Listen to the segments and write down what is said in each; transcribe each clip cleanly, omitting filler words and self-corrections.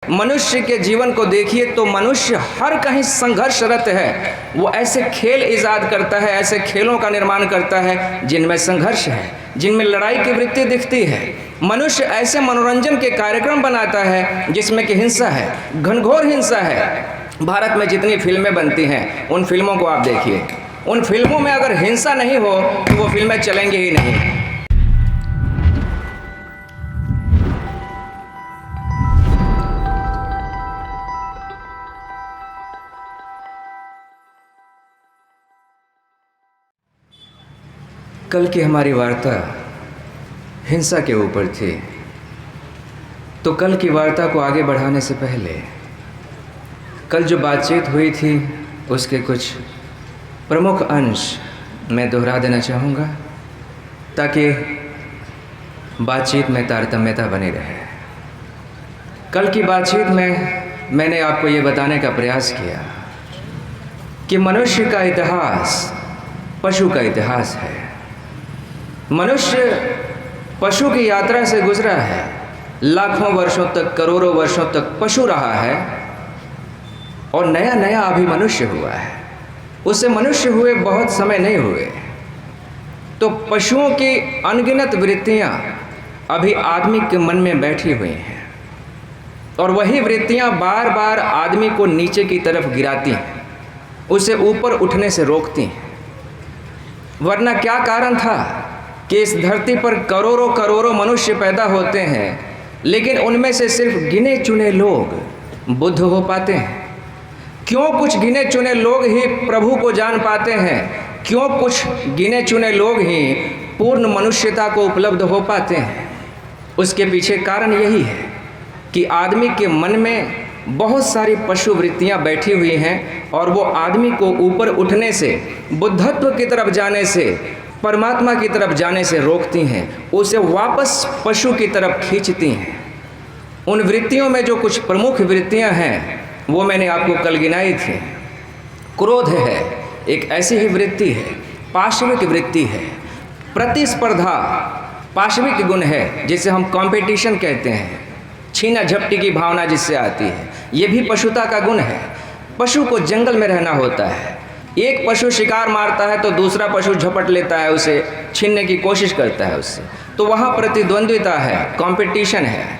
मनुष्य के जीवन को देखिए तो मनुष्य हर कहीं संघर्षरत है। वो ऐसे खेल ईजाद करता है, ऐसे खेलों का निर्माण करता है जिनमें संघर्ष है, जिनमें लड़ाई की वृत्ति दिखती है। मनुष्य ऐसे मनोरंजन के कार्यक्रम बनाता है जिसमें कि हिंसा है, घनघोर हिंसा है। भारत में जितनी फिल्में बनती हैं उन फिल्मों को आप देखिए, उन फिल्मों में अगर हिंसा नहीं हो तो वो फिल्में चलेंगी ही नहीं। कल की हमारी वार्ता हिंसा के ऊपर थी, तो कल की वार्ता को आगे बढ़ाने से पहले कल जो बातचीत हुई थी उसके कुछ प्रमुख अंश मैं दोहरा देना चाहूँगा ताकि बातचीत में तारतम्यता बनी रहे। कल की बातचीत में मैंने आपको ये बताने का प्रयास किया कि मनुष्य का इतिहास पशु का इतिहास है। मनुष्य पशु की यात्रा से गुजरा है, लाखों वर्षों तक, करोड़ों वर्षों तक पशु रहा है और नया नया अभी मनुष्य हुआ है। उससे मनुष्य हुए बहुत समय नहीं हुए, तो पशुओं की अनगिनत वृत्तियां अभी आदमी के मन में बैठी हुई हैं और वही वृत्तियां बार बार आदमी को नीचे की तरफ गिराती हैं, उसे ऊपर उठने से रोकती हैं। वरना क्या कारण था कि इस धरती पर करोड़ों करोड़ों मनुष्य पैदा होते हैं, लेकिन उनमें से सिर्फ गिने चुने लोग बुद्ध हो पाते हैं? क्यों कुछ गिने चुने लोग ही प्रभु को जान पाते हैं? क्यों कुछ गिने चुने लोग ही पूर्ण मनुष्यता को उपलब्ध हो पाते हैं? उसके पीछे कारण यही है कि आदमी के मन में बहुत सारी पशु वृत्तियाँ बैठी हुई हैं और वो आदमी को ऊपर उठने से, बुद्धत्व की तरफ जाने से, परमात्मा की तरफ जाने से रोकती हैं, उसे वापस पशु की तरफ खींचती हैं। उन वृत्तियों में जो कुछ प्रमुख वृत्तियां हैं वो मैंने आपको कल गिनाई थी। क्रोध है, एक ऐसी ही वृत्ति है, पाशविक वृत्ति है। प्रतिस्पर्धा पाशविक गुण है, जिसे हम कंपटीशन कहते हैं। छीना झपटी की भावना जिससे आती है, ये भी पशुता का गुण है। पशु को जंगल में रहना होता है। एक पशु शिकार मारता है तो दूसरा पशु झपट लेता है, उसे छीनने की कोशिश करता है उससे, तो वहाँ प्रतिद्वंद्विता है, कंपटीशन है।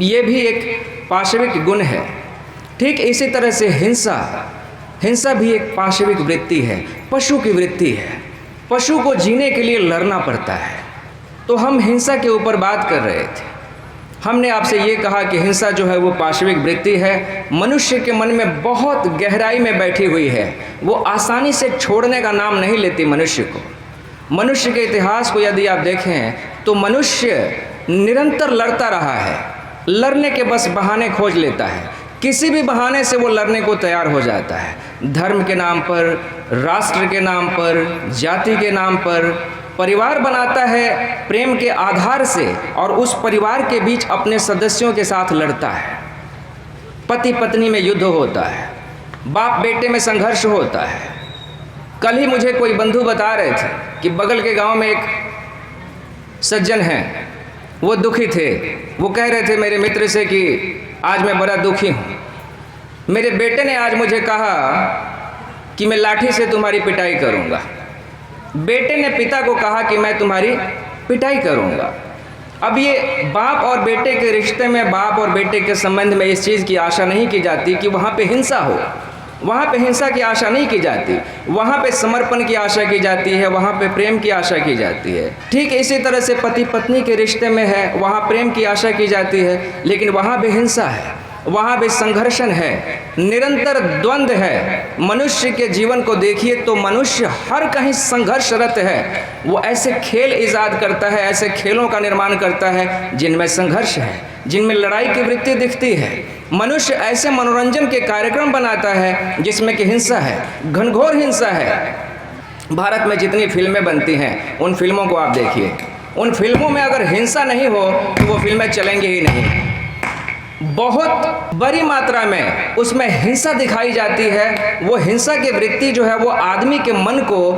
ये भी एक पाशविक गुण है। ठीक इसी तरह से हिंसा भी एक पाशविक वृत्ति है, पशु की वृत्ति है। पशु को जीने के लिए लड़ना पड़ता है। तो हम हिंसा के ऊपर बात कर रहे थे। हमने आपसे ये कहा कि हिंसा जो है वो पाशविक वृत्ति है, मनुष्य के मन में बहुत गहराई में बैठी हुई है, वो आसानी से छोड़ने का नाम नहीं लेती मनुष्य को। मनुष्य के इतिहास को यदि आप देखें तो मनुष्य निरंतर लड़ता रहा है, लड़ने के बस बहाने खोज लेता है, किसी भी बहाने से वो लड़ने को तैयार हो जाता है। धर्म के नाम पर, राष्ट्र के नाम पर, जाति के नाम पर परिवार बनाता है प्रेम के आधार से और उस परिवार के बीच अपने सदस्यों के साथ लड़ता है। पति पत्नी में युद्ध होता है, बाप बेटे में संघर्ष होता है। कल ही मुझे कोई बंधु बता रहे थे कि बगल के गांव में एक सज्जन हैं, वो दुखी थे। वो कह रहे थे मेरे मित्र से कि आज मैं बड़ा दुखी हूँ। मेरे बेटे ने आज मुझे कहा कि मैं लाठी से तुम्हारी पिटाई करूँगा। बेटे ने पिता को कहा कि मैं तुम्हारी पिटाई करूँगा। अब ये बाप और बेटे के रिश्ते में, बाप और बेटे के संबंध में इस चीज़ की आशा नहीं की जाती कि वहाँ पे हिंसा हो। वहाँ पे हिंसा की आशा नहीं की जाती, वहाँ पे समर्पण की आशा की जाती है, वहाँ पे प्रेम की आशा की जाती है। ठीक इसी तरह से पति पत्नी के रिश्ते में है, वहाँ प्रेम की आशा की जाती है, लेकिन वहाँ भी हिंसा है, वहाँ भी संघर्षण है, निरंतर द्वंद्व है। मनुष्य के जीवन को देखिए तो मनुष्य हर कहीं संघर्षरत है। वो ऐसे खेल ईजाद करता है, ऐसे खेलों का निर्माण करता है जिनमें संघर्ष है, जिनमें लड़ाई की वृत्ति दिखती है। मनुष्य ऐसे मनोरंजन के कार्यक्रम बनाता है जिसमें कि हिंसा है, घनघोर हिंसा है। भारत में जितनी फिल्में बनती हैं उन फिल्मों को आप देखिए, उन फिल्मों में अगर हिंसा नहीं हो तो वो फिल्में चलेंगी ही नहीं। बहुत बड़ी मात्रा में उसमें हिंसा दिखाई जाती है। वो हिंसा की वृत्ति जो है वो आदमी के मन को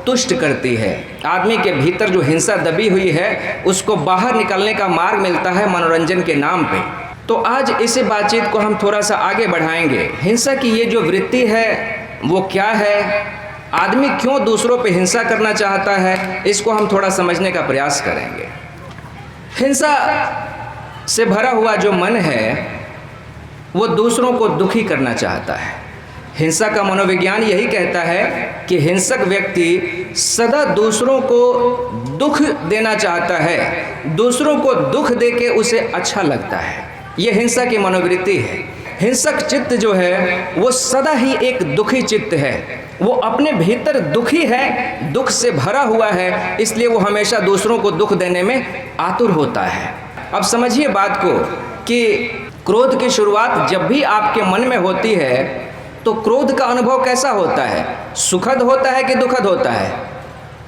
तुष्ट करती है। आदमी के भीतर जो हिंसा दबी हुई है उसको बाहर निकलने का मार्ग मिलता है मनोरंजन के नाम पे। तो आज इसी बातचीत को हम थोड़ा सा आगे बढ़ाएंगे। हिंसा की ये जो वृत्ति है वो क्या है, आदमी क्यों दूसरों पे हिंसा करना चाहता है, इसको हम थोड़ा समझने का प्रयास करेंगे। हिंसा से भरा हुआ जो मन है वो दूसरों को दुखी करना चाहता है। हिंसा का मनोविज्ञान यही कहता है कि हिंसक व्यक्ति सदा दूसरों को दुख देना चाहता है, दूसरों को दुख देके उसे अच्छा लगता है। यह हिंसा की मनोवृत्ति है। हिंसक चित्त जो है वो सदा ही एक दुखी चित्त है, वो अपने भीतर दुखी है, दुख से भरा हुआ है, इसलिए वो हमेशा दूसरों को दुख देने में आतुर होता है। अब समझिए बात को कि क्रोध की शुरुआत जब भी आपके मन में होती है तो क्रोध का अनुभव कैसा होता है, सुखद होता है कि दुखद होता है?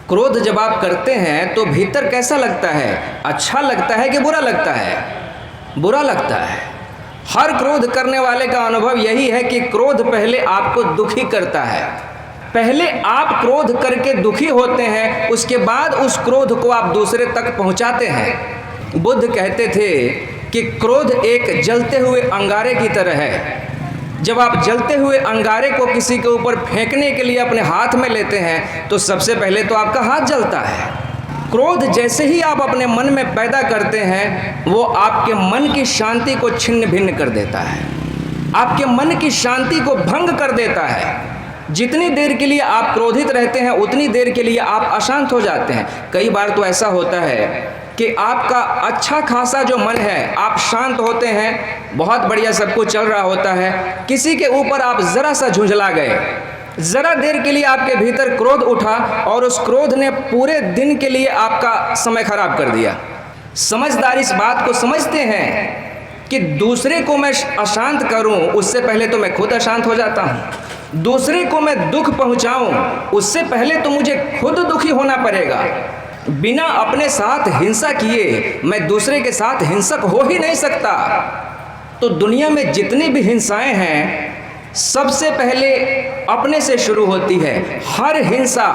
क्रोध जब आप करते हैं तो भीतर कैसा लगता है, अच्छा लगता है कि बुरा लगता है? बुरा लगता है। हर क्रोध करने वाले का अनुभव यही है कि क्रोध पहले आपको दुखी करता है, पहले आप क्रोध करके दुखी होते हैं, उसके बाद उस क्रोध को आप दूसरे तक पहुंचाते हैं। बुद्ध कहते थे कि क्रोध एक जलते हुए अंगारे की तरह है। जब आप जलते हुए अंगारे को किसी के ऊपर फेंकने के लिए अपने हाथ में लेते हैं तो सबसे पहले तो आपका हाथ जलता है। क्रोध जैसे ही आप अपने मन में पैदा करते हैं वो आपके मन की शांति को छिन्न भिन्न कर देता है, आपके मन की शांति को भंग कर देता है। जितनी देर के लिए आप क्रोधित रहते हैं उतनी देर के लिए आप अशांत हो जाते हैं। कई बार तो ऐसा होता है कि आपका अच्छा खासा जो मन है, आप शांत होते हैं, बहुत बढ़िया सब कुछ चल रहा होता है, किसी के ऊपर आप ज़रा सा झुंझला गए, ज़रा देर के लिए आपके भीतर क्रोध उठा और उस क्रोध ने पूरे दिन के लिए आपका समय खराब कर दिया। समझदार इस बात को समझते हैं कि दूसरे को मैं अशांत करूं उससे पहले तो मैं खुद अशांत हो जाता हूं, दूसरे को मैं दुख पहुंचाऊं उससे पहले तो मुझे खुद दुखी होना पड़ेगा। बिना अपने साथ हिंसा किए मैं दूसरे के साथ हिंसक हो ही नहीं सकता। तो दुनिया में जितनी भी हिंसाएं हैं सबसे पहले अपने से शुरू होती है। हर हिंसा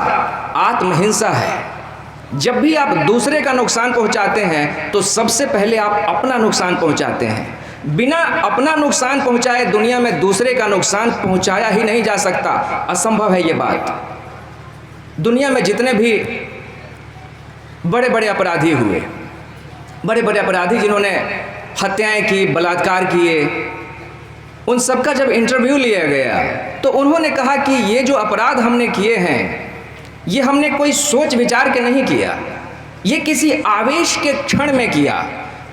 आत्महिंसा है। जब भी आप दूसरे का नुकसान पहुंचाते हैं तो सबसे पहले आप अपना नुकसान पहुंचाते हैं। बिना अपना नुकसान पहुंचाए दुनिया में दूसरे का नुकसान पहुंचाया ही नहीं जा सकता, असंभव है ये बात। दुनिया में जितने भी बड़े बड़े अपराधी हुए, बड़े बड़े अपराधी जिन्होंने हत्याएं की, बलात्कार किए, उन सबका जब इंटरव्यू लिया गया तो उन्होंने कहा कि ये जो अपराध हमने किए हैं ये हमने कोई सोच विचार के नहीं किया, ये किसी आवेश के क्षण में किया।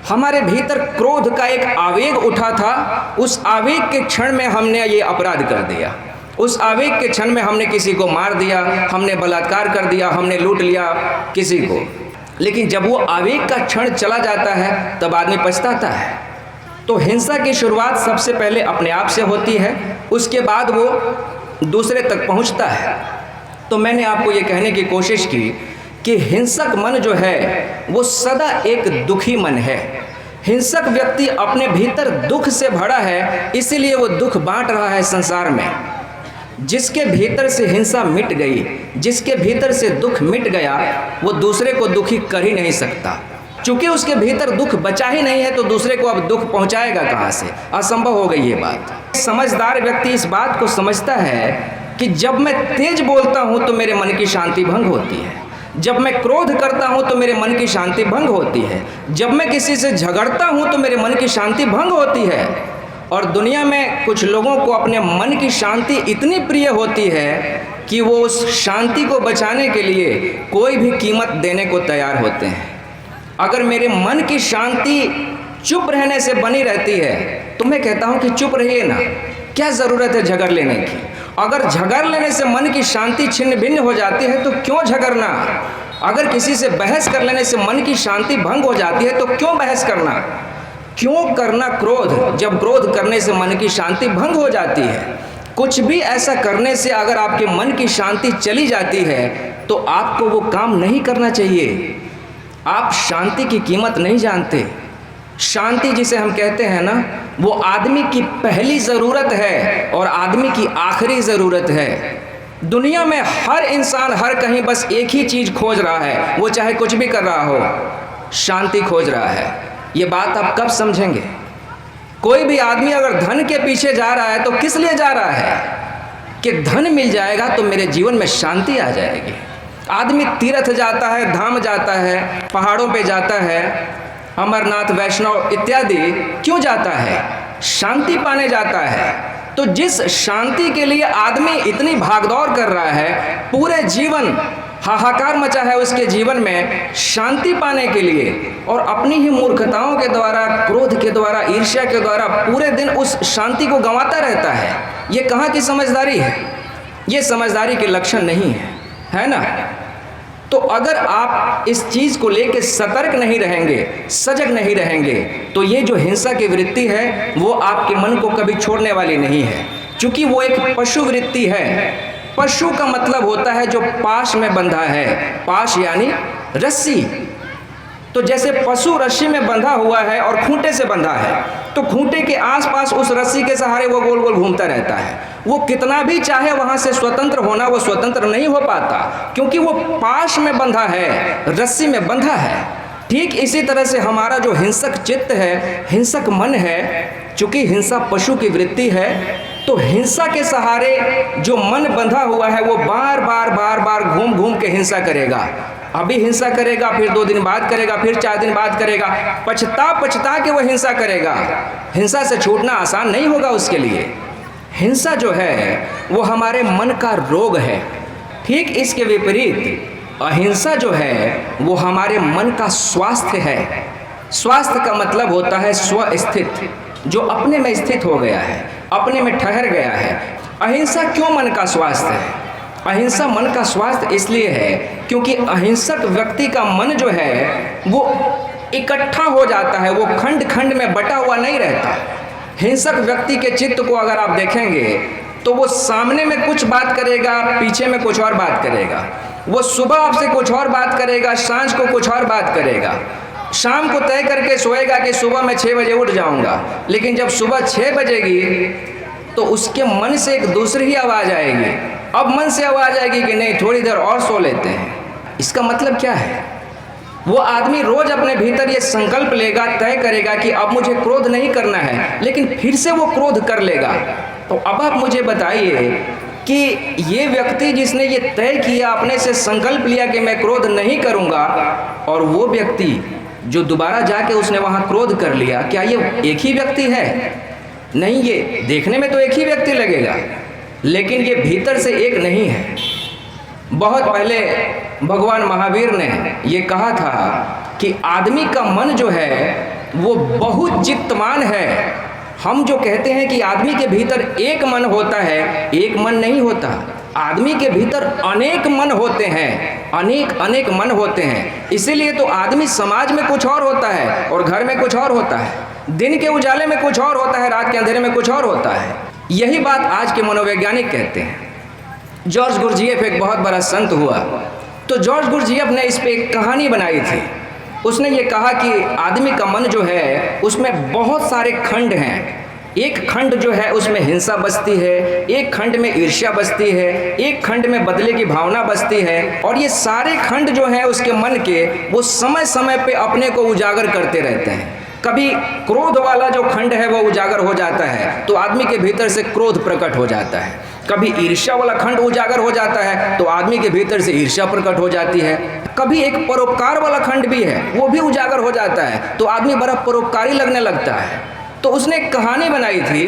हमारे भीतर क्रोध का एक आवेग उठा था, उस आवेग के क्षण में हमने ये अपराध कर दिया, उस आवेग के क्षण में हमने किसी को मार दिया, हमने बलात्कार कर दिया, हमने लूट लिया किसी को। लेकिन जब वो आवेग का क्षण चला जाता है तब आदमी पछताता है। तो हिंसा की शुरुआत सबसे पहले अपने आप से होती है, उसके बाद वो दूसरे तक पहुंचता है। तो मैंने आपको ये कहने की कोशिश की कि हिंसक मन जो है वो सदा एक दुखी मन है। हिंसक व्यक्ति अपने भीतर दुख से भरा है, इसीलिए वो दुख बांट रहा है संसार में। जिसके भीतर से हिंसा मिट गई, जिसके भीतर से दुख मिट गया, वो दूसरे को दुखी कर ही नहीं सकता। चूंकि उसके भीतर दुख बचा ही नहीं है तो दूसरे को अब दुख पहुंचाएगा कहाँ से, असंभव हो गई ये बात। समझदार व्यक्ति इस बात को समझता है कि जब मैं तेज बोलता हूँ तो मेरे मन की शांति भंग होती है, जब मैं क्रोध करता हूँ तो मेरे मन की शांति भंग होती है, जब मैं किसी से झगड़ता हूँ तो मेरे मन की शांति भंग होती है। और दुनिया में कुछ लोगों को अपने मन की शांति इतनी प्रिय होती है कि वो उस शांति को बचाने के लिए कोई भी कीमत देने को तैयार होते हैं। अगर मेरे मन की शांति चुप रहने से बनी रहती है तो मैं कहता हूँ कि चुप रहिए ना, क्या ज़रूरत है झगड़ लेने की। अगर झगड़ लेने से मन की शांति छिन्न भिन्न हो जाती है तो क्यों झगड़ना। अगर किसी से बहस कर लेने से मन की शांति भंग हो जाती है तो क्यों बहस करना, क्यों करना क्रोध, जब क्रोध करने से मन की शांति भंग हो जाती है। कुछ भी ऐसा करने से अगर आपके मन की शांति चली जाती है तो आपको वो काम नहीं करना चाहिए। आप शांति की कीमत नहीं जानते। शांति जिसे हम कहते हैं ना, वो आदमी की पहली ज़रूरत है और आदमी की आखिरी ज़रूरत है। दुनिया में हर इंसान हर कहीं बस एक ही चीज़ खोज रहा है, वो चाहे कुछ भी कर रहा हो, शांति खोज रहा है। ये बात आप कब समझेंगे? कोई भी आदमी अगर धन के पीछे जा रहा है तो किस लिए जा रहा है कि धन मिल जाएगा तो मेरे जीवन में शांति आ जाएगी। आदमी तीर्थ जाता है, धाम जाता है, पहाड़ों पे जाता है, अमरनाथ, वैष्णव इत्यादि क्यों जाता है? शांति पाने जाता है। तो जिस शांति के लिए आदमी इतनी भागदौड़ कर रहा है, पूरे जीवन हाहाकार मचा है उसके जीवन में शांति पाने के लिए, और अपनी ही मूर्खताओं के द्वारा, क्रोध के द्वारा, ईर्ष्या के द्वारा पूरे दिन उस शांति को गंवाता रहता है, ये कहाँ की समझदारी है? ये समझदारी के लक्षण नहीं है ना? तो अगर आप इस चीज़ को लेकर सतर्क नहीं रहेंगे, सजग नहीं रहेंगे, तो ये जो हिंसा की वृत्ति है वो आपके मन को कभी छोड़ने वाली नहीं है, क्योंकि वो एक पशु वृत्ति है। पशु का मतलब होता है जो पाश में बंधा है, पाश यानी रस्सी। तो जैसे पशु रस्सी में बंधा हुआ है और खूंटे से बंधा है, तो खूंटे के आसपास उस रस्सी के सहारे वो गोल गोल घूमता रहता है। वो कितना भी चाहे वहां से स्वतंत्र होना, वो स्वतंत्र नहीं हो पाता, क्योंकि वो पाश में बंधा है, रस्सी में बंधा है। ठीक इसी तरह से हमारा जो हिंसक चित्त है, हिंसक मन है, चूंकि हिंसा पशु की वृत्ति है, तो हिंसा के सहारे जो मन बंधा हुआ है वो बार बार घूम घूम के हिंसा करेगा। अभी हिंसा करेगा, फिर 2 दिन बाद करेगा, फिर 4 दिन बाद करेगा, पछता के वो हिंसा करेगा। हिंसा से छूटना आसान नहीं होगा उसके लिए। हिंसा जो है वो हमारे मन का रोग है। ठीक इसके विपरीत अहिंसा जो है वो हमारे मन का स्वास्थ्य है। स्वास्थ्य का मतलब होता है स्वस्थित, जो अपने में स्थित हो गया है, अपने में ठहर गया है। अहिंसा क्यों मन का स्वास्थ्य है? अहिंसा मन का स्वास्थ्य इसलिए है क्योंकि अहिंसक व्यक्ति का मन जो है वो इकट्ठा हो जाता है, वो खंड खंड में बटा हुआ नहीं रहता। हिंसक व्यक्ति के चित्त को अगर आप देखेंगे तो वो सामने में कुछ बात करेगा, पीछे में कुछ और बात करेगा। वो सुबह आपसे कुछ और बात करेगा, सांझ को कुछ और बात करेगा। शाम को तय करके सोएगा कि सुबह मैं 6 बजे उठ जाऊंगा, लेकिन जब सुबह 6 बजेगी तो उसके मन से एक दूसरी ही आवाज़ आएगी। अब मन से आवाज़ आएगी कि नहीं, थोड़ी देर और सो लेते हैं। इसका मतलब क्या है? वो आदमी रोज अपने भीतर ये संकल्प लेगा, तय करेगा कि अब मुझे क्रोध नहीं करना है, लेकिन फिर से वो क्रोध कर लेगा। तो अब आप मुझे बताइए कि ये व्यक्ति जिसने ये तय किया, अपने से संकल्प लिया कि मैं क्रोध नहीं करूँगा, और वो व्यक्ति जो दोबारा जाके उसने वहाँ क्रोध कर लिया, क्या ये एक ही व्यक्ति है? नहीं, ये देखने में तो एक ही व्यक्ति लगेगा, लेकिन ये भीतर से एक नहीं है। बहुत पहले भगवान महावीर ने ये कहा था कि आदमी का मन जो है वो बहुत चित्तवान है। हम जो कहते हैं कि आदमी के भीतर एक मन होता है, एक मन नहीं होता। आदमी के भीतर अनेक मन होते हैं, अनेक मन होते हैं। इसीलिए तो आदमी समाज में कुछ और होता है और घर में कुछ और होता है, दिन के उजाले में कुछ और होता है, रात के अंधेरे में कुछ और होता है। यही बात आज के मनोवैज्ञानिक कहते हैं। जॉर्ज गुरजिएफ एक बहुत बड़ा संत हुआ, तो जॉर्ज गुरजिएफ ने इस पे एक कहानी बनाई थी। उसने ये कहा कि आदमी का मन जो है उसमें बहुत सारे खंड हैं। एक खंड जो है उसमें हिंसा बसती है, एक खंड में ईर्ष्या बसती है, एक खंड में बदले की भावना बसती है, और ये सारे खंड जो हैं उसके मन के, वो समय समय पे अपने को उजागर करते रहते हैं। कभी क्रोध वाला जो खंड है वो उजागर हो जाता है तो आदमी के भीतर से क्रोध प्रकट हो जाता है। कभी ईर्ष्या वाला खंड उजागर हो जाता है तो आदमी के भीतर से ईर्ष्या प्रकट हो जाती है। कभी एक परोपकार वाला खंड भी है, वो भी उजागर हो जाता है तो आदमी बड़ा परोपकारी लगने लगता है। तो उसने एक कहानी बनाई थी।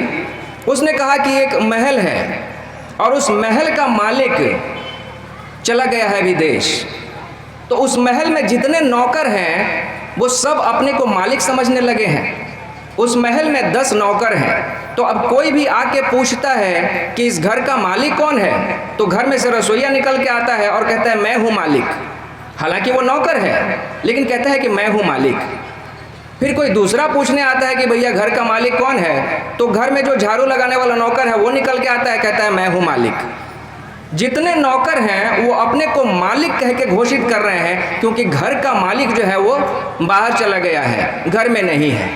उसने कहा कि एक महल है और उस महल का मालिक चला गया है विदेश। तो उस महल में जितने नौकर हैं वो सब अपने को मालिक समझने लगे हैं। उस महल में 10 नौकर हैं। तो अब कोई भी आके पूछता है कि इस घर का मालिक कौन है, तो घर में से रसोइया निकल के आता है और कहता है मैं हूँ मालिक। हालांकि वो नौकर है लेकिन कहता है कि मैं हूँ मालिक। फिर कोई दूसरा पूछने आता है कि भैया घर का मालिक कौन है, तो घर में जो झाड़ू लगाने वाला नौकर है वो निकल के आता है, कहता है मैं हूँ मालिक। जितने नौकर हैं वो अपने को मालिक कह के घोषित कर रहे हैं, क्योंकि घर का मालिक जो है वो बाहर चला गया है, घर में नहीं है।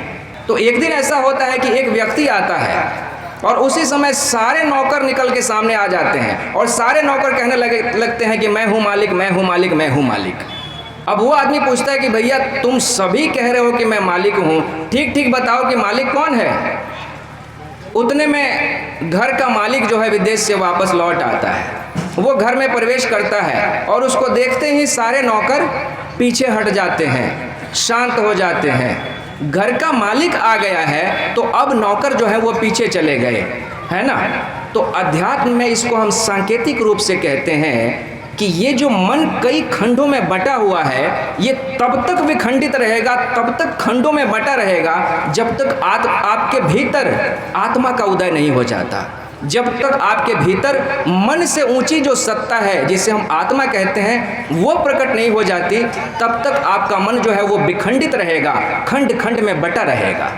तो एक दिन ऐसा होता है कि एक व्यक्ति आता है और उसी समय सारे नौकर निकल के सामने आ जाते हैं और सारे नौकर कहने लगते हैं कि मैं हूँ मालिक, मैं हूँ मालिक, मैं हूँ मालिक। अब वो आदमी पूछता है कि भैया तुम सभी कह रहे हो कि मैं मालिक हूँ, ठीक ठीक बताओ कि मालिक कौन है। उतने में घर का मालिक जो है विदेश से वापस लौट आता है। वो घर में प्रवेश करता है और उसको देखते ही सारे नौकर पीछे हट जाते हैं, शांत हो जाते हैं। घर का मालिक आ गया है तो अब नौकर जो है वो पीछे चले गए, है ना। तो अध्यात्म में इसको हम सांकेतिक रूप से कहते हैं कि ये जो मन कई खंडों में बटा हुआ है, ये तब तक विखंडित रहेगा, तब तक खंडों में बटा रहेगा, जब तक आपके भीतर आत्मा का उदय नहीं हो जाता। जब तक आपके भीतर मन से ऊंची जो सत्ता है, जिसे हम आत्मा कहते हैं, वो प्रकट नहीं हो जाती, तब तक आपका मन जो है वो विखंडित रहेगा, खंड खंड में बटा रहेगा।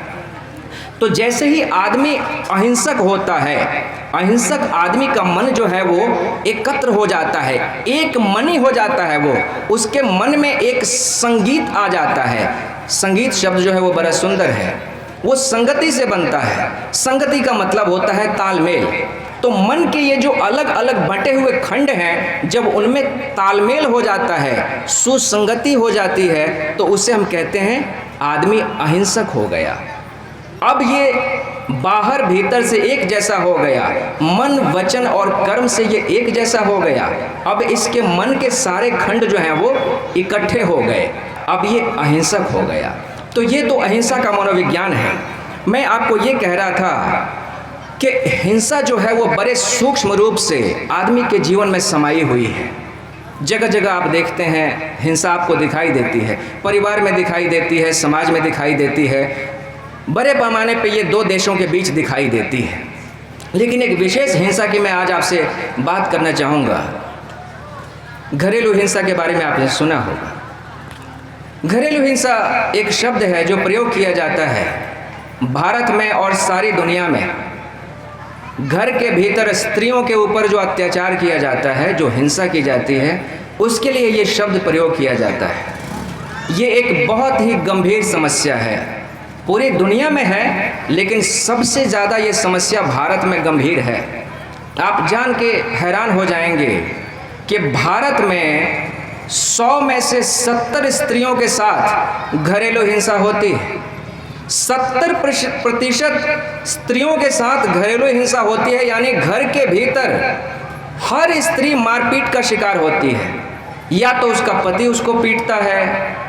तो जैसे ही आदमी अहिंसक होता है, अहिंसक आदमी का मन जो है वो एकत्र हो जाता है, एक मनी हो जाता है। वो उसके मन में एक संगीत आ जाता है। संगीत शब्द जो है वो बड़ा सुंदर है, वो संगति से बनता है। संगति का मतलब होता है तालमेल। तो मन के ये जो अलग अलग बटे हुए खंड हैं, जब उनमें तालमेल हो जाता है, सुसंगति हो जाती है, तो उसे हम कहते हैं आदमी अहिंसक हो गया। अब ये बाहर भीतर से एक जैसा हो गया, मन वचन और कर्म से ये एक जैसा हो गया। अब इसके मन के सारे खंड जो हैं वो इकट्ठे हो गए, अब ये अहिंसक हो गया। तो ये तो अहिंसा का मनोविज्ञान है। मैं आपको ये कह रहा था कि हिंसा जो है वो बड़े सूक्ष्म रूप से आदमी के जीवन में समाई हुई है। जगह जगह आप देखते हैं हिंसा आपको दिखाई देती है, परिवार में दिखाई देती है, समाज में दिखाई देती है, बड़े पैमाने पे ये दो देशों के बीच दिखाई देती है। लेकिन एक विशेष हिंसा की मैं आज आपसे बात करना चाहूँगा। घरेलू हिंसा के बारे में आपने सुना होगा। घरेलू हिंसा एक शब्द है जो प्रयोग किया जाता है भारत में और सारी दुनिया में। घर के भीतर स्त्रियों के ऊपर जो अत्याचार किया जाता है, जो हिंसा की जाती है, उसके लिए ये शब्द प्रयोग किया जाता है। ये एक बहुत ही गंभीर समस्या है, पूरी दुनिया में है, लेकिन सबसे ज़्यादा ये समस्या भारत में गंभीर है। आप जान के हैरान हो जाएंगे कि भारत में 100 में से 70 स्त्रियों के साथ घरेलू हिंसा होती है। 70% स्त्रियों के साथ घरेलू हिंसा होती है, यानी घर के भीतर हर स्त्री मारपीट का शिकार होती है। या तो उसका पति उसको पीटता है,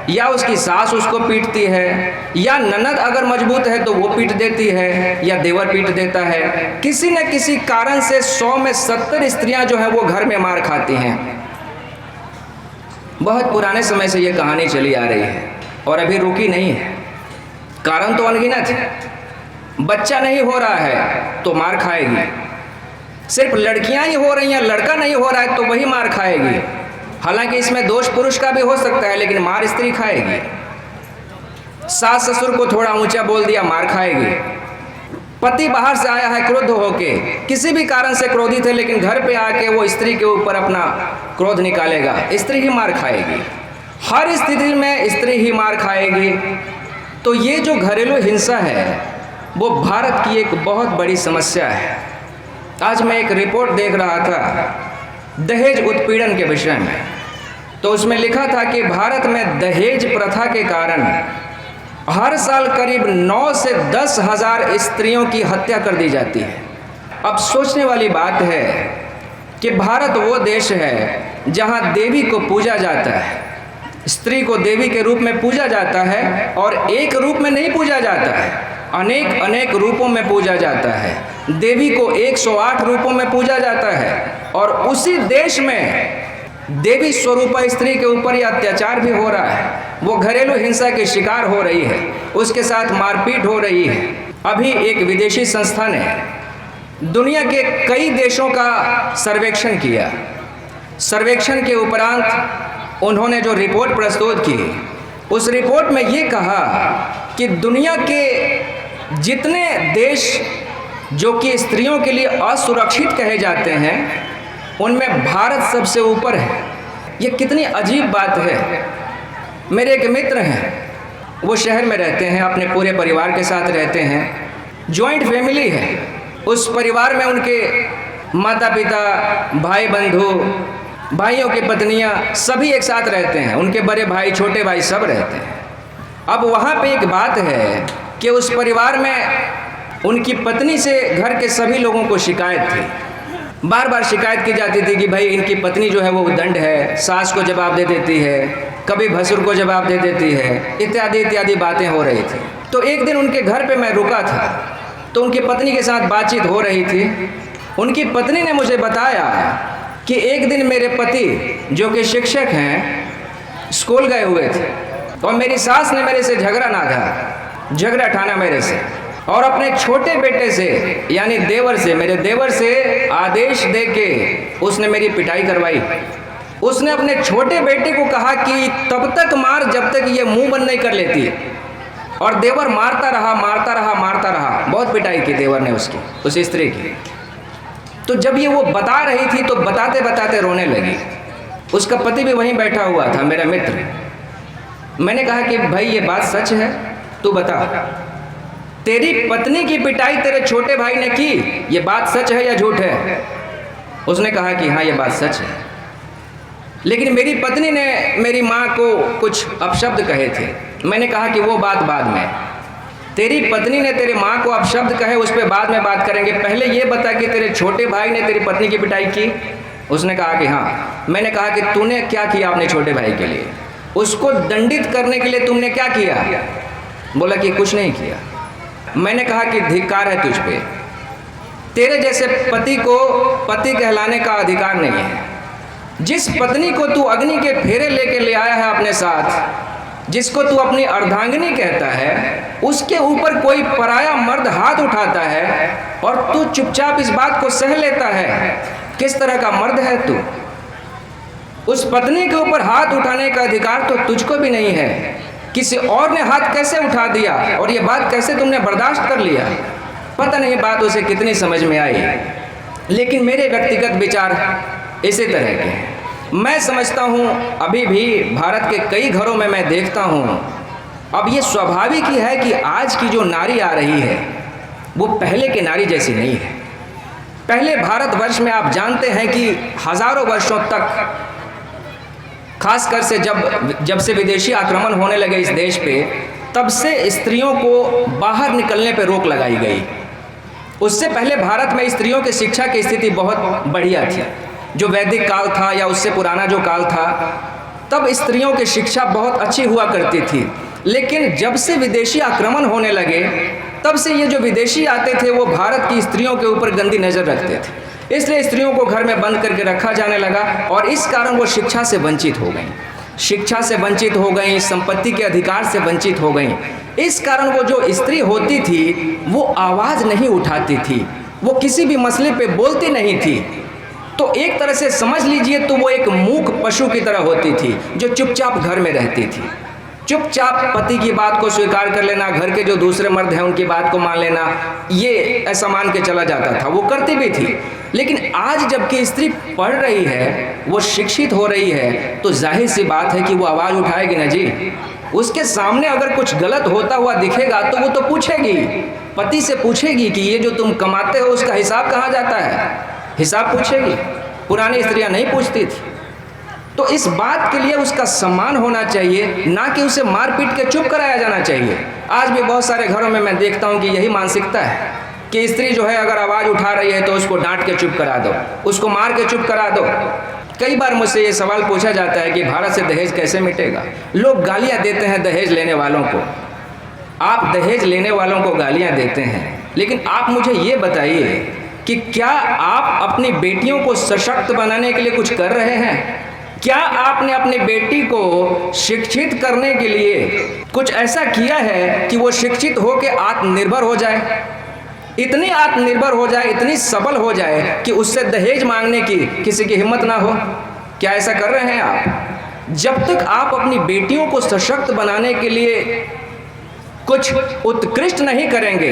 या उसकी सास उसको पीटती है, या ननद अगर मजबूत है तो वो पीट देती है, या देवर पीट देता है। किसी न किसी कारण से 100 में 70 स्त्रियां जो है वो घर में मार खाती हैं। बहुत पुराने समय से ये कहानी चली आ रही है और अभी रुकी नहीं है। कारण तो अनगिनत है। बच्चा नहीं हो रहा है तो मार खाएगी, सिर्फ लड़कियां ही हो रही हैं, लड़का नहीं हो रहा है तो वही मार खाएगी। हालांकि इसमें दोष पुरुष का भी हो सकता है, लेकिन मार स्त्री खाएगी। सास ससुर को थोड़ा ऊंचा बोल दिया, मार खाएगी। पति बाहर से आया है क्रोध होके, किसी भी कारण से क्रोधित है, लेकिन घर पे आके वो स्त्री के ऊपर अपना क्रोध निकालेगा, स्त्री ही मार खाएगी। हर स्थिति में स्त्री ही मार खाएगी। तो ये जो घरेलू हिंसा है वो भारत की एक बहुत बड़ी समस्या है। आज मैं एक रिपोर्ट देख रहा था दहेज उत्पीड़न के विषय में, तो उसमें लिखा था कि भारत में दहेज प्रथा के कारण हर साल करीब 9 से 10 हज़ार स्त्रियों की हत्या कर दी जाती है। अब सोचने वाली बात है कि भारत वो देश है जहां देवी को पूजा जाता है, स्त्री को देवी के रूप में पूजा जाता है, और एक रूप में नहीं पूजा जाता है, अनेक अनेक रूपों में पूजा जाता है। देवी को 108 रूपों में पूजा जाता है, और उसी देश में देवी स्वरूपा स्त्री के ऊपर यह अत्याचार भी हो रहा है। वो घरेलू हिंसा के शिकार हो रही है, उसके साथ मारपीट हो रही है। अभी एक विदेशी संस्था ने दुनिया के कई देशों का सर्वेक्षण किया। सर्वेक्षण के उपरांत उन्होंने जो रिपोर्ट प्रस्तुत की, उस रिपोर्ट में ये कहा कि दुनिया के जितने देश जो कि स्त्रियों के लिए असुरक्षित कहे जाते हैं, उनमें भारत सबसे ऊपर है। ये कितनी अजीब बात है। मेरे एक मित्र हैं, वो शहर में रहते हैं, अपने पूरे परिवार के साथ रहते हैं, जॉइंट फैमिली है। उस परिवार में उनके माता पिता, भाई बंधु, भाइयों की पत्नियां सभी एक साथ रहते हैं, उनके बड़े भाई छोटे भाई सब रहते हैं। अब वहाँ पे एक बात है कि उस परिवार में उनकी पत्नी से घर के सभी लोगों को शिकायत थी। बार बार शिकायत की जाती थी कि भाई इनकी पत्नी जो है वो उद्दंड है, सास को जवाब दे देती है, कभी भसुर को जवाब दे देती है, इत्यादि इत्यादि बातें हो रही थी। तो एक दिन उनके घर पे मैं रुका था, तो उनकी पत्नी के साथ बातचीत हो रही थी। उनकी पत्नी ने मुझे बताया कि एक दिन मेरे पति जो कि शिक्षक हैं स्कूल गए हुए थे और मेरी सास ने मेरे से झगड़ा ठाना मेरे से, और अपने छोटे बेटे से यानी देवर से, मेरे देवर से आदेश दे के उसने मेरी पिटाई करवाई। उसने अपने छोटे बेटे को कहा कि तब तक मार जब तक ये मुंह बंद नहीं कर लेती, और देवर मारता रहा। बहुत पिटाई की देवर ने उसकी, उस स्त्री की। तो जब ये वो बता रही थी तो बताते बताते रोने लगी। उसका पति भी वहीं बैठा हुआ था, मेरा मित्र। मैंने कहा कि भाई ये बात सच है, तू बता, तेरी पत्नी की पिटाई तेरे छोटे भाई ने की, ये बात सच है या झूठ है? उसने कहा कि हाँ ये बात सच है, लेकिन मेरी पत्नी ने मेरी माँ को कुछ अपशब्द कहे थे। मैंने कहा कि वो बात बाद में, तेरी पत्नी ने तेरी माँ को अपशब्द कहे उस पर बाद में बात करेंगे, पहले ये बता कि तेरे छोटे भाई ने तेरी पत्नी की पिटाई की? उसने कहा कि हाँ। मैंने कहा कि तूने क्या किया अपने छोटे भाई के लिए? उसको दंडित करने के लिए तुमने क्या किया? बोला कि कुछ नहीं किया। मैंने कहा कि धिक्कार है तुझ पे, तेरे जैसे पति को पति कहलाने का अधिकार नहीं है। जिस पत्नी को तू अग्नि के फेरे लेके ले आया है अपने साथ, जिसको तू अपनी अर्धांगिनी कहता है, उसके ऊपर कोई पराया मर्द हाथ उठाता है और तू चुपचाप इस बात को सह लेता है, किस तरह का मर्द है तू? उस पत्नी के ऊपर हाथ उठाने का अधिकार तो तुझको भी नहीं है। किसी और ने हाथ कैसे उठा दिया और ये बात कैसे तुमने बर्दाश्त कर लिया? पता नहीं बात उसे कितनी समझ में आई, लेकिन मेरे व्यक्तिगत विचार इसी तरह के हैं। मैं समझता हूँ अभी भी भारत के कई घरों में मैं देखता हूँ, अब ये स्वाभाविक ही है कि आज की जो नारी आ रही है वो पहले के नारी जैसी नहीं है। पहले भारतवर्ष में आप जानते हैं कि हजारों वर्षों तक, खासकर से जब से विदेशी आक्रमण होने लगे इस देश पे, तब से स्त्रियों को बाहर निकलने पे रोक लगाई गई। उससे पहले भारत में स्त्रियों की शिक्षा की स्थिति बहुत बढ़िया थी। जो वैदिक काल था या उससे पुराना जो काल था, तब स्त्रियों की शिक्षा बहुत अच्छी हुआ करती थी। लेकिन जब से विदेशी आक्रमण होने लगे, तब से ये जो विदेशी आते थे वो भारत की स्त्रियों के ऊपर गंदी नज़र रखते थे। इसलिए स्त्रियों को घर में बंद करके रखा जाने लगा और इस कारण वो शिक्षा से वंचित हो गई, संपत्ति के अधिकार से वंचित हो गई। इस कारण वो जो स्त्री होती थी वो आवाज़ नहीं उठाती थी, वो किसी भी मसले पे बोलती नहीं थी। तो एक तरह से समझ लीजिए तो वो एक मूक पशु की तरह होती थी जो चुपचाप घर में रहती थी। चुपचाप पति की बात को स्वीकार कर लेना, घर के जो दूसरे मर्द हैं उनकी बात को मान लेना, ये ऐसा मान के चला जाता था। वो करती भी थी। लेकिन आज जबकि स्त्री पढ़ रही है, वो शिक्षित हो रही है, तो जाहिर सी बात है कि वो आवाज़ उठाएगी ना जी। उसके सामने अगर कुछ गलत होता हुआ दिखेगा तो वो तो पूछेगी, पति से पूछेगी कि ये जो तुम कमाते हो उसका हिसाब कहाँ जाता है, हिसाब पूछेगी। पुरानी स्त्रियां नहीं पूछती थी। तो इस बात के लिए उसका सम्मान होना चाहिए, ना कि उसे मार पीट के चुप कराया जाना चाहिए। आज भी बहुत सारे घरों में मैं देखता हूँ कि यही मानसिकता है कि स्त्री जो है अगर आवाज़ उठा रही है तो उसको डांट के चुप करा दो, उसको मार के चुप करा दो। कई बार मुझसे ये सवाल पूछा जाता है कि भारत से दहेज कैसे मिटेगा। लोग गालियाँ देते हैं दहेज लेने वालों को। आप दहेज लेने वालों को गालियाँ देते हैं, लेकिन आप मुझे ये बताइए कि क्या आप अपनी बेटियों को सशक्त बनाने के लिए कुछ कर रहे हैं? क्या आपने अपनी बेटी को शिक्षित करने के लिए कुछ ऐसा किया है कि वो शिक्षित हो के आत्मनिर्भर हो जाए, इतनी आत्मनिर्भर हो जाए, इतनी सबल हो जाए कि उससे दहेज मांगने की किसी की हिम्मत ना हो? क्या ऐसा कर रहे हैं आप? जब तक आप अपनी बेटियों को सशक्त बनाने के लिए कुछ उत्कृष्ट नहीं करेंगे,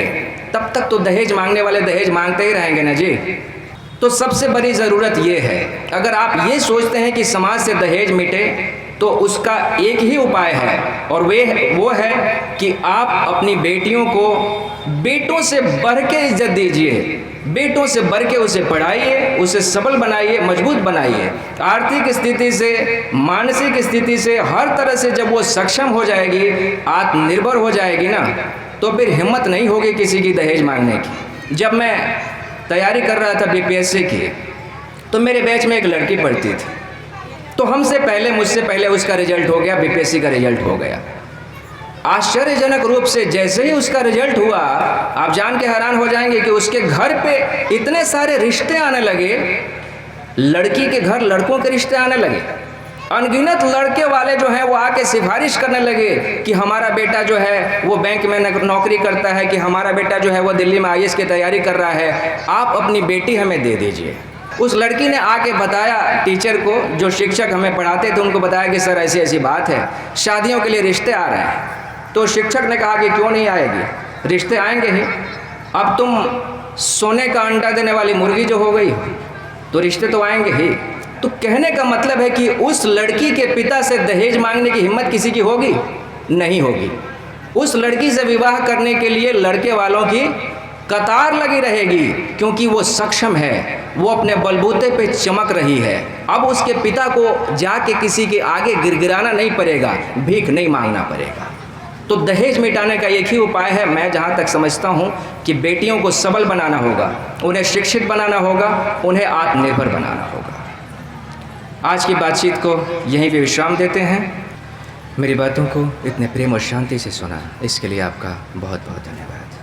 तब तक तो दहेज मांगने वाले दहेज मांगते ही रहेंगे ना जी। तो सबसे बड़ी ज़रूरत ये है, अगर आप ये सोचते हैं कि समाज से दहेज मिटे, तो उसका एक ही उपाय है और वो है कि आप अपनी बेटियों को बेटों से बढ़ के इज्जत दीजिए, बेटों से बढ़ के उसे पढ़ाइए, उसे सबल बनाइए, मजबूत बनाइए। आर्थिक स्थिति से, मानसिक स्थिति से, हर तरह से जब वो सक्षम हो जाएगी, आत्मनिर्भर हो जाएगी ना, तो फिर हिम्मत नहीं होगी किसी की दहेज मांगने की। जब मैं तैयारी कर रहा था बीपीएससी की, तो मेरे बैच में एक लड़की पढ़ती थी, तो हमसे पहले, मुझसे पहले उसका रिजल्ट हो गया, बीपीएससी का रिजल्ट हो गया। आश्चर्यजनक रूप से जैसे ही उसका रिजल्ट हुआ, आप जान के हैरान हो जाएंगे कि उसके घर पे इतने सारे रिश्ते आने लगे, लड़की के घर लड़कों के रिश्ते आने लगे। अनगिनत लड़के वाले जो हैं वो आके सिफारिश करने लगे कि हमारा बेटा जो है वो बैंक में नौकरी करता है, कि हमारा बेटा जो है वो दिल्ली में आईएएस की तैयारी कर रहा है, आप अपनी बेटी हमें दे दीजिए। उस लड़की ने आके बताया टीचर को, जो शिक्षक हमें पढ़ाते थे उनको बताया कि सर ऐसी ऐसी बात है, शादियों के लिए रिश्ते आ रहे हैं। तो शिक्षक ने कहा कि क्यों नहीं आएगी, रिश्ते आएंगे ही। अब तुम सोने का अंडा देने वाली मुर्गी जो हो गई हो, तो रिश्ते तो आएंगे ही। तो कहने का मतलब है कि उस लड़की के पिता से दहेज मांगने की हिम्मत किसी की होगी? नहीं होगी। उस लड़की से विवाह करने के लिए लड़के वालों की कतार लगी रहेगी, क्योंकि वो सक्षम है, वो अपने बलबूते पे चमक रही है। अब उसके पिता को जाके किसी के आगे गिड़गिड़ाना नहीं पड़ेगा, भीख नहीं मांगना पड़ेगा। तो दहेज मिटाने का एक ही उपाय है, मैं जहाँ तक समझता हूँ, कि बेटियों को सबल बनाना होगा, उन्हें शिक्षित बनाना होगा, उन्हें आत्मनिर्भर बनाना होगा। आज की बातचीत को यहीं पे विश्राम देते हैं। मेरी बातों को इतने प्रेम और शांति से सुना, इसके लिए आपका बहुत बहुत धन्यवाद।